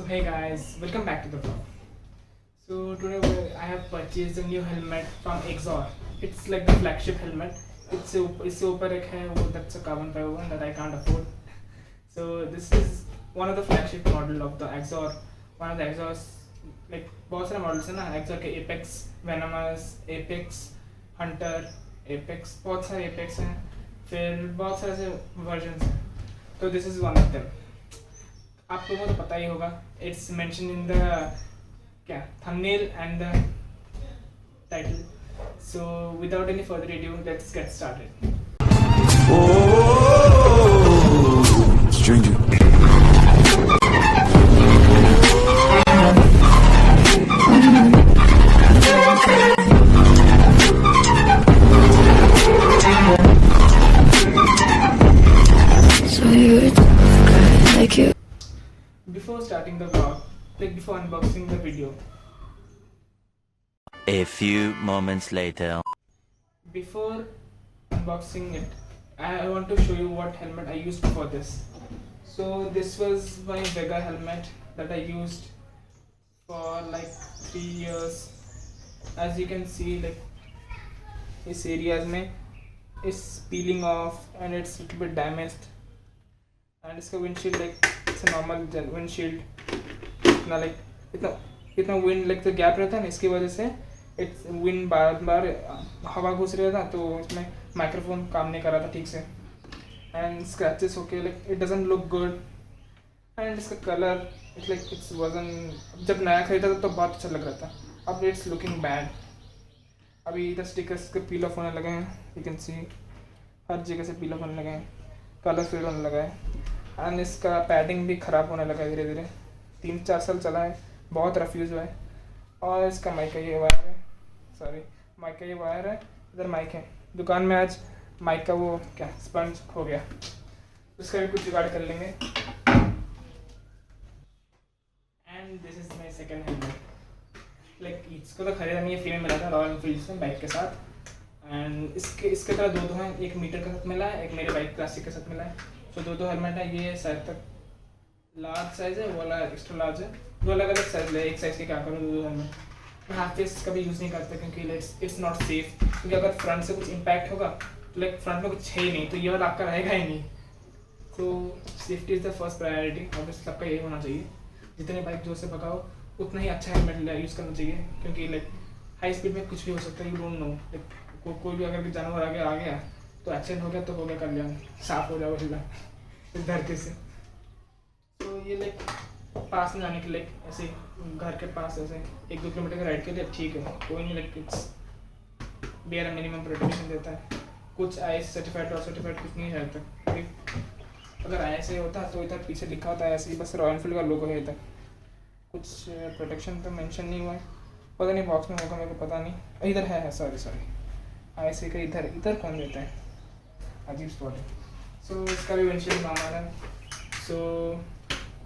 So hey guys, welcome back to the vlog. So today I have purchased a new helmet from Exor. It's like the flagship helmet. It's super that's a carbon fiber one that I can't afford. So this is one of the flagship model of the Exor. One of the Exor's like बहुत सारे models हैं ना Exor के Apex, Venomous, Apex, Hunter, Apex बहुत सारे Apex हैं फिर बहुत सारे से versions हैं तो this is one of them. आप लोगों को तो पता ही होगा इट्स मेंशन इन द क्या thumbnail and the title so without any further edu let's get started Stranger. So you're like you. Before starting the vlog like before unboxing the video A few moments later. before unboxing it I want to show you what helmet I used for this. So this was my Vega helmet that I used for like 3 years. As you can see like इस areas में is peeling off and it's a little bit damaged and इसका windshield like it's a normal windshield इतना like इतना wind like तो gap रहता है ना इसकी वजह से इट्स विंड बार बार हवा घुस रहा था तो इसमें माइक्रोफोन काम नहीं कर रहा था ठीक से एंड स्क्रैचेस होके like it doesn't look good and इसका कलर इट्स लाइक इट्स वजन जब नया खरीदा था तो बहुत अच्छा लग रहा था अब इट्स लुकिंग बैड अभी इधर स्टिकर्स के पील ऑफ होने लगे हैं यू कैन सी हर जगह से पील ऑफ होने लगे हैं कलर फेड होने लगा है एंड इसका पैडिंग भी ख़राब होने लगा है धीरे धीरे 3-4 साल चला है बहुत रफ यूज़ हुआ है और इसका माइक का ये वायर है माइक का ये वायर है इधर माइक है दुकान में आज माइक का वो क्या स्पंज हो गया उसका भी कुछ जुगाड़ कर लेंगे and this is my second helmet like इसको तो खरीदा नहीं है फ्री में मिला था रॉयल एनफील्ड से बाइक के साथ एंड इसके तरह दो हैं एक मीटर के साथ मिला है एक मेरे बाइक क्लासिक के साथ मिला है तो दो हेलमेट है ये शायद तक लार्ज साइज है वो वाला एक्स्ट्रा लार्ज है दो अलग अलग साइज है एक साइज के क्या करूँ दो हेलमेट हाफ फेस कभी यूज़ नहीं करते क्योंकि इट्स नॉट सेफ क्योंकि अगर फ्रंट से कुछ इम्पैक्ट होगा तो लाइक फ्रंट में कुछ है ही नहीं तो ये वाला आपका रहेगा ही नहीं तो safety is the first priority obviously सबका यही होना चाहिए जितने बाइक जोर से भगाओ उतना ही अच्छा हेलमेट यूज़ करना चाहिए क्योंकि लाइक हाई स्पीड में कुछ भी हो सकता है यू डोंट नो लाइक कोई भी अगर जानवर आगे आ गया तो एक्सीडेंट हो गया तो हो गया कर लिया साफ हो जाओ हिला इस धरती से तो ये लाइक पास में जाने के लिए ऐसे घर के पास ऐसे 1-2 किलोमीटर का राइड के लिए ठीक है कोई नहीं like its bare minimum protection देता है कुछ आई सर्टिफाइड और सर्टिफाइड कुछ नहीं रहता अगर आई से होता तो इधर पीछे लिखा होता है ऐसे ही बस रॉयल एनफील्ड का लोगो है इधर कुछ प्रोटेक्शन तो मेंशन नहीं हुआ है पता नहीं बॉक्स में होगा मेरे को पता नहीं इधर है सॉरी आई से का इधर कौन देता है अजीब स्पॉट है सो इसका भी विंडशील्ड नॉर्मल है सो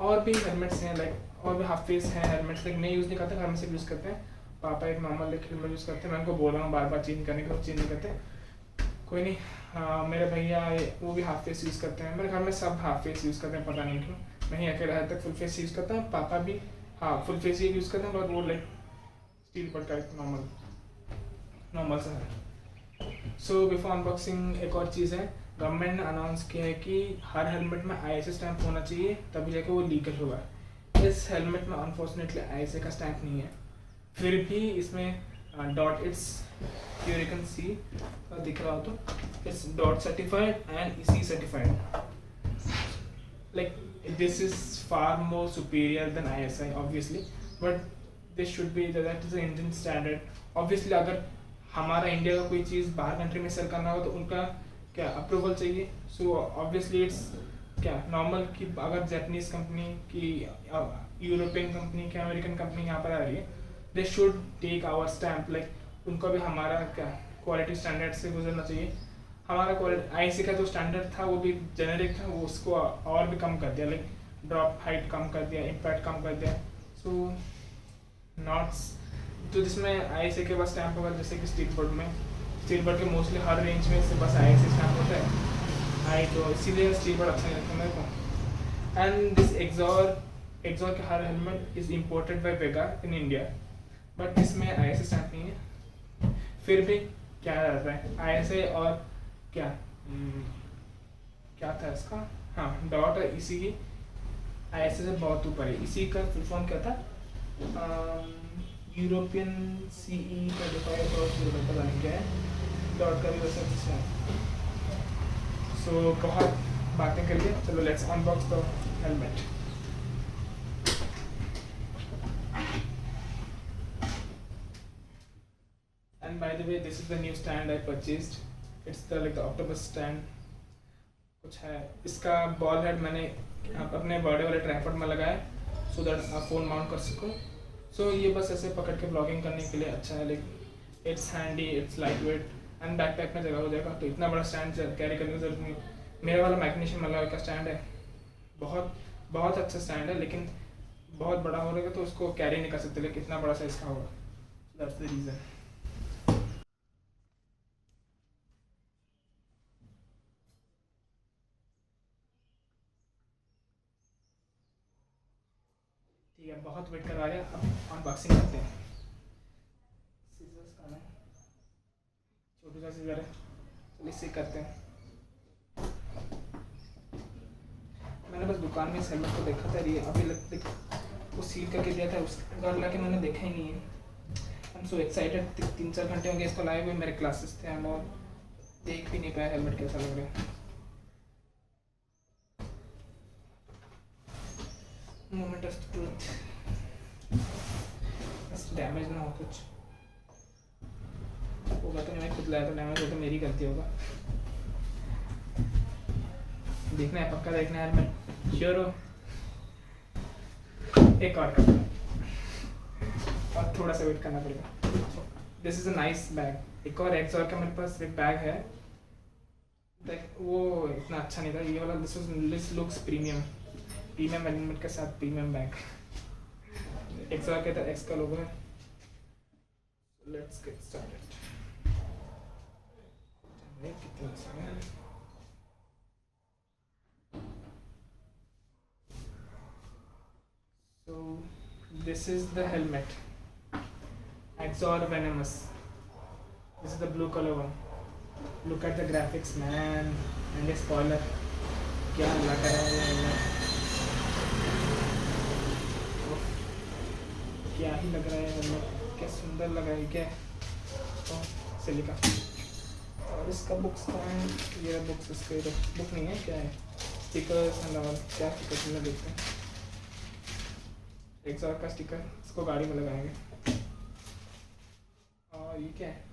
और भी हेलमेट्स हैं लाइक और भी हाफ फेस हैं हेलमेट्स लाइक मैं यूज़ नहीं करता घर में से यूज़ करते हैं पापा एक नॉर्मल लाइक हेलमेट यूज़ करते हैं मैं उनको बोल रहा हूँ बार बार चेंज करने का चेंज नहीं करते कोई नहीं मेरे भैया वो भी हाफ फेस यूज़ करते हैं मेरे घर में सब हाफ फेस यूज़ करते हैं पता नहीं क्यों मैं ही अकेला तक फुल फेस यूज़ करता हूँ पापा भी हाँ फुल फेस ही यूज़ करते हैं बट वो लाइक स्टील बट का नॉर्मल सा है सो बिफोर अनबॉक्सिंग एक और चीज़ है गवर्नमेंट ने अनाउंस किया है कि हर हेलमेट में ISA स्टैंप होना चाहिए तभी जाके वो लीगल होगा इस हेलमेट में अनफॉर्चुनेटली ISA का स्टैंप नहीं है फिर भी इसमें dot it's you can see दिख रहा हो तो it's dot certified and ISI certified like this is far more superior than ISI obviously but this should be that is Indian standard obviously अगर हमारा इंडिया का कोई चीज़ बाहर कंट्री में सेल करना हो तो उनका क्या अप्रूवल चाहिए सो ऑब्वियसली इट्स क्या नॉर्मल कि अगर जैपनीज कंपनी की यूरोपियन कंपनी की अमेरिकन कंपनी यहाँ पर आ रही है they should take our stamp like उनको भी हमारा क्या क्वालिटी स्टैंडर्ड से गुजरना चाहिए हमारा क्वालिटी ISA का जो स्टैंडर्ड था वो भी जेनेरिक था वो उसको और भी कम कर दिया लाइक ड्रॉप हाइट कम कर दिया इम्पैक्ट कम कर दिया सो नॉट्स तो जिसमें ISA के बस स्टैम्प होगा जैसे कि स्टील बोर्ड के मोस्टली हर रेंज में से बस ISA स्टैम्प होता है तो इसीलिए स्टील बोर्ड अच्छा नहीं लगता मेरे को एंड दिस Exor एक्सॉर के हर helmet is imported by Vega in India, but इसमें ISA स्टैम्प नहीं है। फिर भी क्या रहता है ISA और क्या क्या था इसका, हाँ डॉट है, इसी की ISA से बहुत ऊपर है। इसी का फुल फॉर्म क्या था, यूरोपियन CE सर्टिफाइड पता नहीं क्या है, डॉट का भी वैसे कुछ है। सो बहुत बातें कर लिए, चलो let's unbox the helmet. And by the way, this is the new stand I purchased. It's the like the octopus stand कुछ है। इसका बॉल हेड मैंने अपने बर्थडे वाले ट्राइपॉड में लगाया सो दैट आप फ़ोन माउंट कर सको। सो ये बस ऐसे पकड़ के ब्लॉगिंग करने के लिए अच्छा है, like it's handy, its light weight and backpack में जगह हो जाएगा। तो इतना बड़ा स्टैंड कैरी करने की जरूरत नहीं। मेरा वाला मैग्नीशियम वाला का स्टैंड है, बहुत बहुत अच्छा स्टैंड है, लेकिन बहुत बड़ा हो रहेगा तो उसको कैरी नहीं कर सकते, लेकिन इतना बड़ा साइज का होगा। That's the reason. ठीक है, बहुत वेट करवा लिया, अब अनबॉक्सिंग करते हैं। सीजर्स कहाँ है, छोटू सा सीजर है, चलिए इससे करते हैं। मैंने बस दुकान में इस हेलमेट को देखा था, ये अभी वो सील करके दिया था, उसके बाद लाके मैंने देखा ही नहीं है। I am so excited. 3-4 घंटे हो गए इसको लाए हुए, मेरे क्लासेस थे हम, और देख भी नहीं पाया हेलमेट कैसा लग रहा है। मोमेंट ऑफ ट्रूथ, बस डैमेज ना हो कुछ होगा तो मैं खुद लाया, तो डैमेज हो तो मेरी गलती होगा। देखना है, पक्का देखना है हेलमेट, श्योर हो। एक और करना और थोड़ा सा वेट करना पड़ेगा। This is a nice bag. एक और एक्सॉर का मेरे पास एक बैग है, वो इतना अच्छा नहीं था, ये वाला दिस लुक्स प्रीमियम एलिमेंट के साथ प्रीमियम बैग। एक्सॉर के तो एक्स का लोगो है। Let's get started. So this is the helmet, Exor Venomous. This is the blue color one. Look at the graphics, man, and a spoiler. क्या लग रहा है, क्या ही लग रहा है, क्या सुंदर लग रहा है, क्या सिलिका। और इसका बुक्स कहाँ है, ये बुक्स, इसके बुक नहीं है, क्या है, स्टिकर्स एंड ऑल, क्या स्टिकर्स में देखते हैं। एक्सॉर का स्टिकर, इसको गाड़ी में लगाएंगे। और ये क्या है,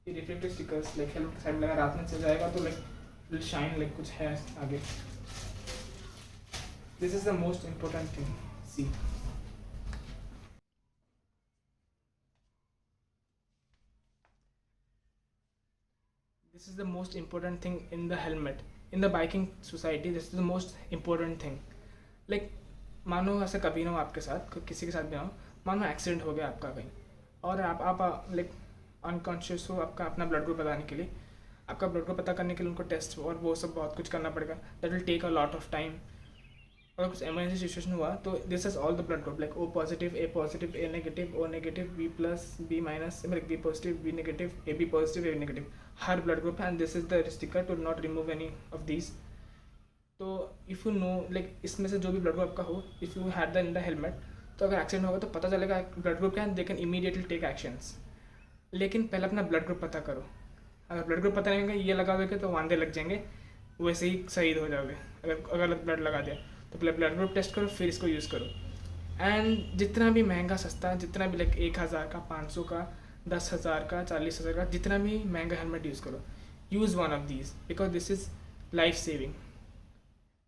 ये reflective stickers, like helmet side लगा, रात में चल जाएगा तो लाइक विल शाइन, लाइक कुछ है आगे। This is the most important thing, see this is the most important thing in the helmet. In the biking society, this is the most important thing. Like मानो ऐसा कभी ना हो आपके साथ, किसी के साथ भी ना हो, मानो एक्सीडेंट हो गया आपका कहीं, और आप लाइक अनकॉन्शियस हो, आपका अपना ब्लड ग्रुप बताने के लिए, आपका ब्लड ग्रुप पता करने के लिए उनको टेस्ट और वो सब बहुत कुछ करना पड़ेगा। That will take a lot of time. अगर कुछ इमरजेंसी सिचुएशन हुआ तो this is all the blood group, like O positive, A positive, A negative, O negative, B plus, B minus, like B positive, B negative, AB positive, A negative, हर blood group है। And this is the sticker to not remove any of these. तो if you know, like इसमें से जो भी blood group आपका हो, if you had the in the helmet, तो अगर एक्सीडेंट होगा तो पता चलेगा ब्लड ग्रुप क्या है, they can immediately take actions. लेकिन पहले अपना ब्लड ग्रुप पता करो। अगर ब्लड ग्रुप पता नहीं होगा, ये लगा दोगे तो वांदे लग जाएंगे, वैसे ही शहीद हो जाओगे। अगर ब्लड लगा दिया तो पहले ब्लड ग्रुप टेस्ट करो, फिर इसको यूज़ करो। एंड जितना भी महंगा सस्ता, जितना भी लाइक 1000 का, 500 का, 10,000 का, 40,000 का, जितना भी महंगा हेलमेट यूज़ करो, use one of these, because this is life saving.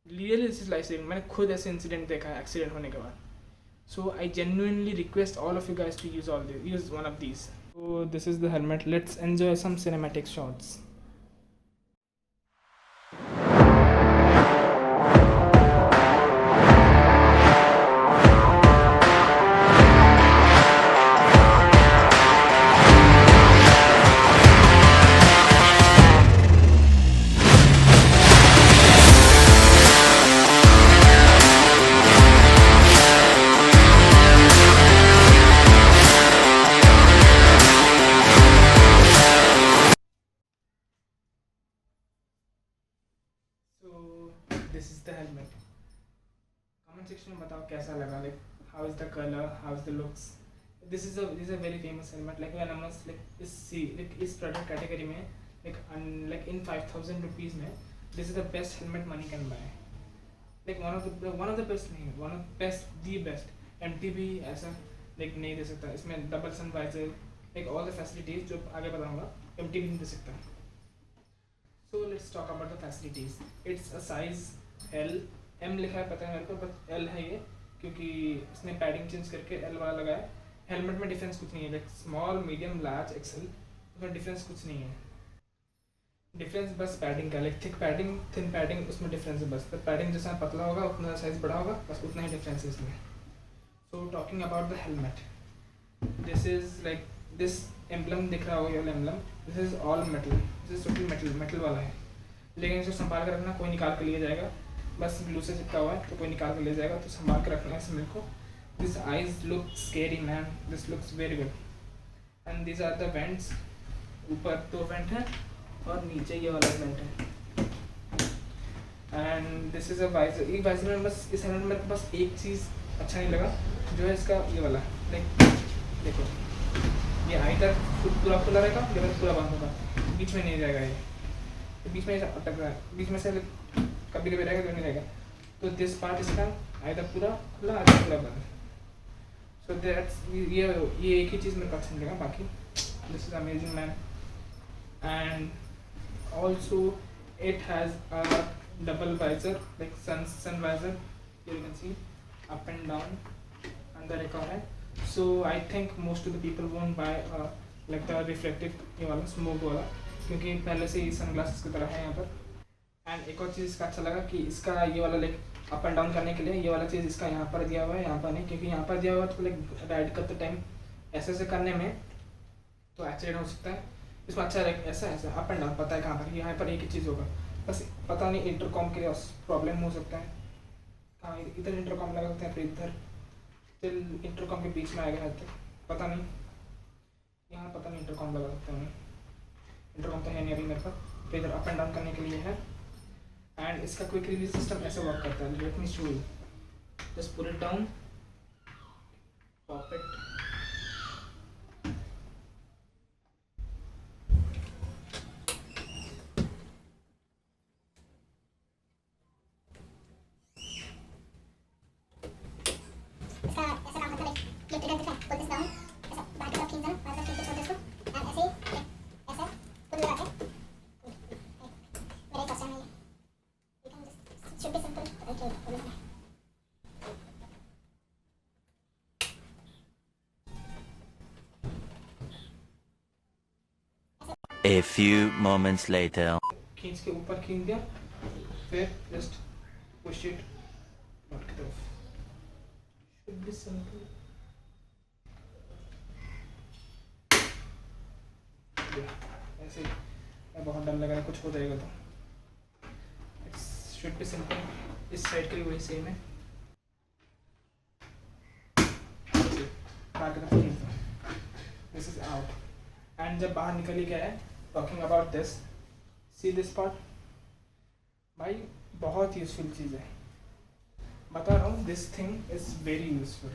Really this is life saving. मैंने खुद ऐसे इंसिडेंट देखा है एक्सीडेंट होने के बाद। So I genuinely request all of you guys to use one of these. So this is the helmet. Let's enjoy some cinematic shots. So this is the helmet. Comment section में बताओ कैसा लगा, like how is the color, how is the looks. This is a very famous helmet. Like when I was like इस product category में like in 5,000 rupees में this is the best helmet money can buy. Like one of the best नहीं, one of the best. MT भी ऐसा like नहीं दे सकता. इसमें double sun visor, like all the facilities जो आगे बताऊँगा MT भी नहीं दे सकता. So let's talk about the facilities. It's a size L, M लिखा है पता है मेरे को, बस L है ये क्योंकि इसने पैडिंग चेंज करके L वाला लगाया. हेलमेट में डिफरेंस कुछ नहीं है, like small medium large XL, उसमें डिफरेंस कुछ नहीं है. डिफरेंस बस पैडिंग का, like thick padding thin padding, उसमें डिफरेंस है बस. तो पैडिंग जैसा पतला होगा उतना साइज बड़ा होगा, बस उतना ही डिफरेंस है इसमें. So talking about the helmet, this is like this emblem दिख रहा होगा, ये emblem, this is all metal, this is total metal वाला है. लेकिन इसे संभाल कर रखना, कोई निकाल के लिए जाएगा, बस ग्लू से चिपका हुआ है तो कोई निकाल के ले जाएगा, तो संभाल के रखना है इसे मेरे को. These eyes look scary man, this looks very good. And these are the vents. ऊपर 2 वेंट हैं और नीचे ये वाला वेंट है. And this is a visor. ये visor में बस इस हेलमेट में मेरे को बस एक चीज़ अच्छा नहीं लगा, जो है इसका ये वाला, लाइक देखो ये आई तक पूरा खुला रहेगा, ये पूरा बंद होगा, बीच में नहीं रहेगा, ये बीच में ऐसा अटक रहा है, बीच में से कभी कभी रहेगा कभी नहीं रहेगा. तो दिस पार्ट इसका आई तक पूरा खुला, आधा पूरा बंद. So that's ये एक ही चीज़ मेरे को अच्छा नहीं लगा, बाकी this is amazing man. And also it has a double visor, like sun visor, here you can see up and down, अंदर एक और है. So I think most of the people won't buy like the reflective ये वाला smoke वाला, क्योंकि पहले से ही सनग्लासेस की तरह है यहाँ पर. एंड एक और चीज़ इसका अच्छा लगा कि इसका ये वाला लाइक अप एंड डाउन करने के लिए ये वाला चीज़ इसका यहाँ पर दिया हुआ है, यहाँ पर नहीं, क्योंकि यहाँ पर दिया हुआ है तो लाइक राइड करते टाइम ऐसे करने में तो एक्सीडेंट हो सकता है. इसमें अच्छा ऐसा अप एंड डाउन पता है कहाँ पर, यहाँ पर एक ही चीज़ होगा, बस पता नहीं इंटरकॉम के लिए प्रॉब्लम हो सकता है. कहाँ इधर इंटरकॉम लगा सकते हैं, फिर इधर फिर इंटरकॉम के बीच में आएगा है, तो पता नहीं, यहाँ पता नहीं इंटरकॉम लगा सकते हैं. इंटरकॉम तो है नहीं अभी मेरे पास. तो इधर अप एंड डाउन करने के लिए है. एंड इसका क्विक रिलीज सिस्टम ऐसे वर्क करता है, let me show you. Just put it down, pop it, A few moments later. खींच के ऊपर खींच दिया, फिर जस्ट पुश इट नॉट की तरफ. Should be simple. ऐसे बहुत डर लग रहा है कुछ हो जाएगा तो. It's should be simple. इस साइड के लिए वही सेम है. बाहर की तरफ खींच दो, दिस इज आउट. एंड जब बाहर निकल ही गया है, talking about this, see this part भाई बहुत यूजफुल चीज़ है, बता रहा हूँ. This thing is very useful.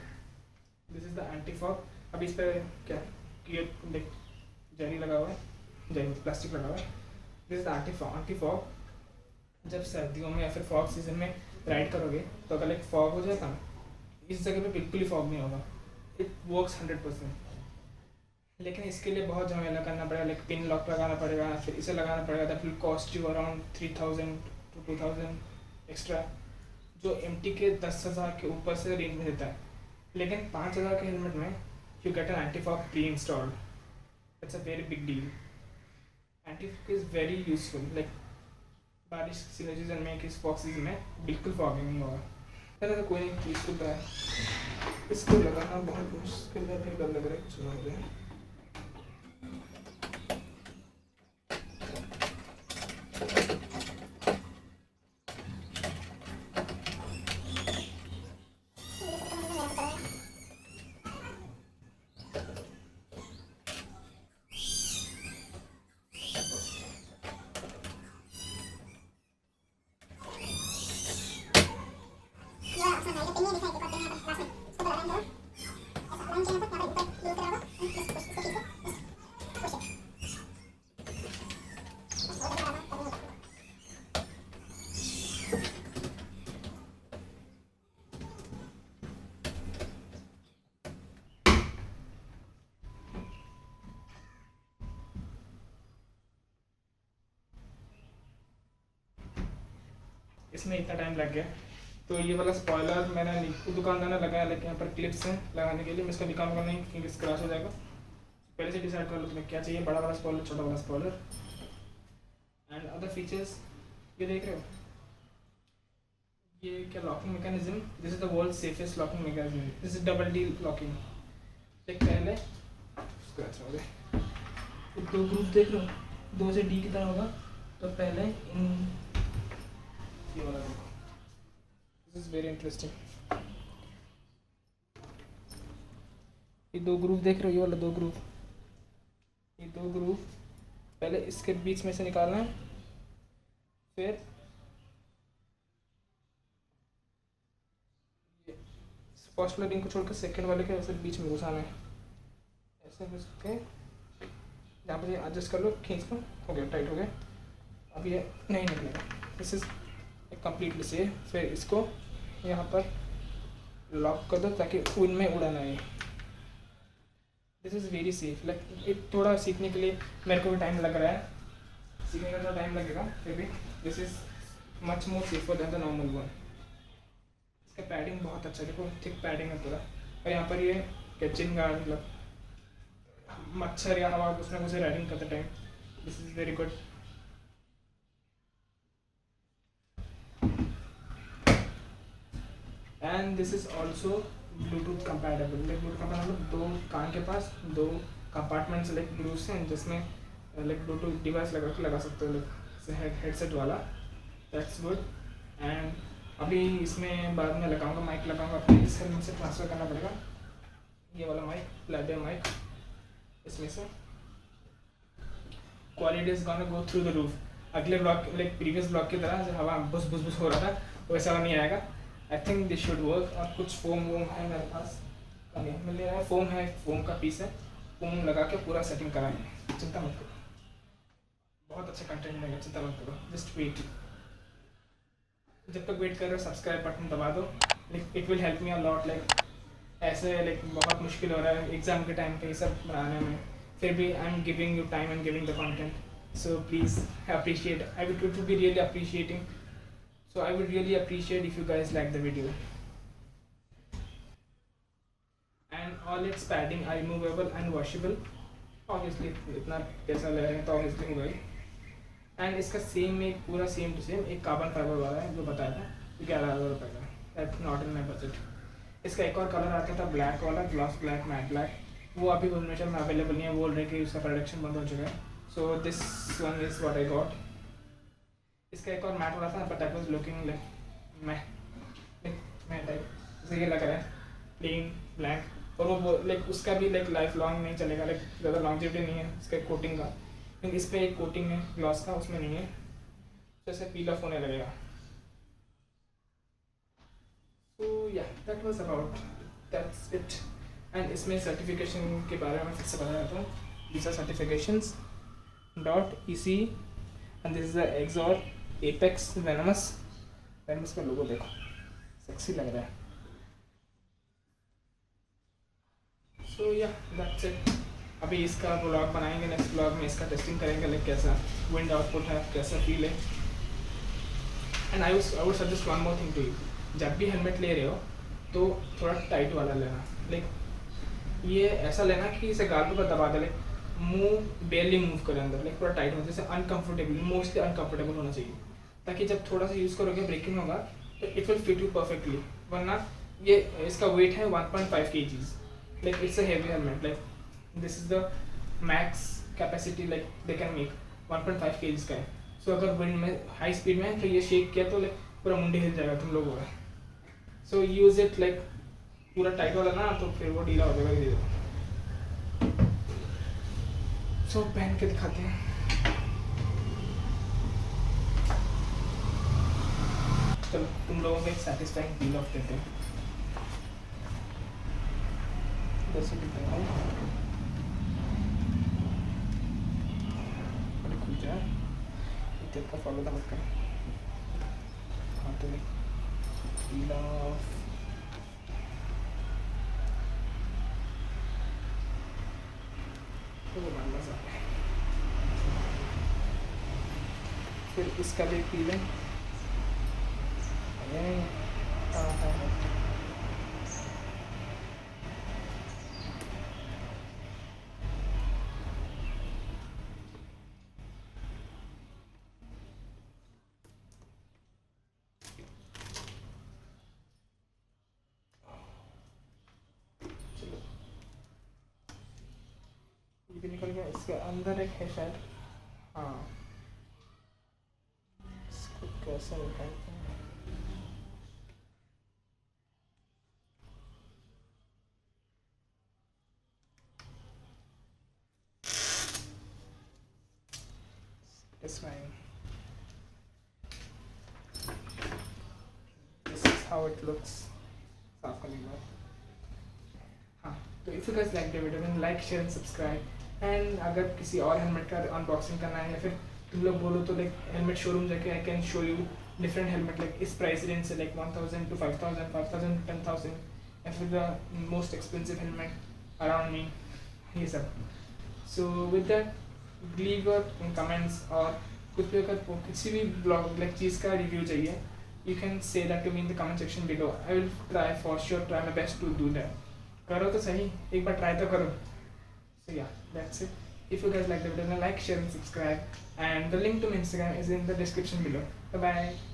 This is the anti fog. अभी इस पर क्या देख जेली लगा हुआ है, जेली प्लास्टिक लगा हुआ है. This is the anti fog. जब सर्दियों में या फिर फॉग सीजन में राइड करोगे तो अगर एक फॉग हो जाएगा ना, इस जगह पे बिल्कुल ही फॉग नहीं होगा. It works 100%. लेकिन इसके लिए बहुत झमेला करना पड़ेगा, लाइक पिन लॉक लगाना पड़ेगा, फिर इसे लगाना पड़ेगा. That will cost you around 3,000 to 2,000 extra, जो MT के 10,000 के ऊपर से रेंज में देता है. लेकिन 5,000 के हेलमेट में you get an anti fog pre installed. It's a very big deal. Anti fog is very useful. Like बारिश सीजन में, किस फॉग सीजन में बिल्कुल फॉगिंग नहीं होगा. पहले तो कोई नहीं यूजफुल है. इसको लगाना बहुत मुश्किल है, फिर डर लग रहा है कुछ ना हो जाए. इसमें इतना टाइम लग गया। तो ये वाला स्पॉयलर मैंने दुकानदार ने लगाया, लेकिन यहाँ पर क्लिप्स हैं लगाने के लिए। मैं इसका दिखाऊंगा नहीं क्योंकि स्क्रैच हो जाएगा। पहले से डिसाइड कर लो तुम्हें क्या चाहिए, बड़ा वाला स्पॉयलर, छोटा वाला स्पॉयलर। एंड अदर फीचर्स ये देख रहे हो, ये क्या locking mechanism, this is the world safest locking mechanism, this is double D locking. एक पहले स्क्रैच हो गए, तो 2 ग्रुप देख रहे हो, 2 से डी की तरह होगा। तो पहले इन ये वाला देखो, दिस इज वेरी इंटरेस्टिंग। ये 2 ग्रुप देख रहे हो, ये वाला 2 ग्रुप, ये 2 ग्रुप पहले इसके बीच में से निकालना है, फिर फर्स्ट वाले रिंग को छोड़कर सेकंड वाले के ऐसे बीच में घुसाना है, ऐसे घुस के यहाँ पर एडजस्ट कर लो, खींच को, हो गया, टाइट हो गया। अब ये नहीं निकलेगा, दिस इज कम्प्लीटली सेफ। फिर इसको यहाँ पर लॉक कर दो ताकि उनमें उड़ा ना आए। This is very safe. Like थोड़ा सीखने के लिए मेरे को भी टाइम लग रहा है, सीखने का थोड़ा टाइम लगेगा, फिर भी this is much more safer than the normal one. इसका पैडिंग बहुत अच्छा, देखो थिक पैडिंग है पूरा। और यहाँ पर ये किचन गार्ड, मतलब मच्छर या हवा उसमें मुझे राइडिंग करते time, this is very good. And this is also Bluetooth compatible. Like Bluetooth compatible, 2 कान के पास 2 कंपार्टमेंट्स लाइक ब्लूटूथ हैं जिसमें लाइक ब्लूटूथ डिवाइस लगा सकते हो, लाइक हेडसेट वाला, दैट्स गुड। एंड अभी इसमें बाद में लगाऊंगा, माइक लगाऊंगा, अपने इस हेलमेट से ट्रांसफ़र करना पड़ेगा ये वाला माइक, प्लेबे माइक, इसमें से quality is gonna go through the roof. अगले ब्लॉक लाइक प्रीवियस ब्लॉक की तरह जो हवा बुस बुस बुस हो रहा था वैसा नहीं आएगा। I think this should work. और कुछ फोम वोम है मेरे पास, मिल रहा है, फोम है, फोम का पीस है, फोम लगा के पूरा सेटिंग कराएंगे, चिंता मत करो, बहुत अच्छा कंटेंट मिलेगा, चिंता मत करो, जस्ट वेट। जब तक वेट कर रहे हो सब्सक्राइब बटन दबा दो, like it will help me a lot. Like ऐसे लाइक बहुत मुश्किल हो रहा है एग्ज़ाम के टाइम पे ये सब बनाने में, फिर भी I am giving you time and giving the content, so please appreciate. I would be really appreciating, so I would really appreciate if you guys like the video. And all its padding are removable and washable, obviously इतना पैसा ले रहे हैं तो obviously होगा ही। And इसका same एक पूरा सेम टू सेम एक कार्बन फाइबर वाला है जो बताया था, 11,000 रुपये का, that not in my budget. इसका एक और कलर आता था ब्लैक वाला, ग्लॉस ब्लैक, मैट ब्लैक, वो अभी वुलमेटर में अवेलेबल नहीं है, बोल रहे कि उसका प्रोडक्शन बंद हो चुका है। So this one is what I got. इसका एक और मैट वाला था, but that was looking like matte type, जैसे ये लग रहा है प्लेन ब्लैक, और वो लाइक उसका भी लाइक लाइफ लॉन्ग नहीं चलेगा, लाइक ज़्यादा लॉन्जिविटी नहीं है इसका कोटिंग का, क्योंकि इस पर एक कोटिंग है ग्लॉस का, उसमें नहीं है, तो ऐसे पील ऑफ होने लगेगा। So yeah, that was about, that's it. And इसमें सर्टिफिकेशन के बारे में फिर से बता देता हूँ। These are certifications. .ec and this is the Exor Apex Venomous का लोगो देखो, सेक्सी लग रहा है। So yeah, that's it. अभी इसका ब्लॉग बनाएंगे, नेक्स्ट ब्लॉग में इसका टेस्टिंग करेंगे, लाइक कैसा विंड आउटपुट है, कैसा फील है। And I would suggest one more thing to you, जब भी हेलमेट ले रहे हो तो थोड़ा टाइट वाला लेना, लाइक ये ऐसा लेना कि इसे गाल पर दबा दे, लाइक मुंह बेयरली मूव करे अंदर, लाइक पूरा टाइट हो, जैसे अनकंफर्टेबल, मोस्टली अनकंफर्टेबल होना चाहिए, ताकि जब थोड़ा सा यूज़ करोगे ब्रेकिंग होगा तो it will fit you perfectly. वरना ये इसका वेट है 1.5 kgs, like it's a heavy helmet, like this is the max capacity like they can make, 1.5 kgs का है। सो अगर विंड में हाई स्पीड में है तो ये शेक किया तो लाइक पूरा मुंडे हिल जाएगा तुम लोगों का। सो यूज़ इट लाइक पूरा टाइट वाला ना, तो फिर वो ढीला हो जाएगा धीरे। सो पहन के दिखाते हैं। चलो तुम लोगों को एक सेटिस्फाइंग फील ऑफ देते हैं। जैसे खुल जाए टेप का फॉलो मत करें, हाँ तो फील ऑफ फिर इसका भी फील है, भी निकल गया, इसके अंदर एक है शायद, हाँ इसको कैसे निकालते हैं? Satisfying. This is how it looks. साफ करने के बाद, हाँ तो if you guys like the video then like share and subscribe. And अगर किसी और हेलमेट का अनबॉक्सिंग करना है या फिर तुम लोग बोलो तो लाइक हेलमेट शोरूम जाके I can show you different helmet like इस प्राइस रेंज से लाइक 1000 to 5000, 5000 to 10,000, या फिर the most expensive helmet around me, ये सब। So with that leave your comments, और कुछ भी अगर किसी भी ब्लॉग लाइक चीज़ का रिव्यू चाहिए, you can say that to me in the comment section below. I will try my best to do that. करो तो सही, एक बार try तो करो. So yeah, that's it. If you guys like the video, then like, share and subscribe. And the link to my Instagram is in the description below. Bye bye.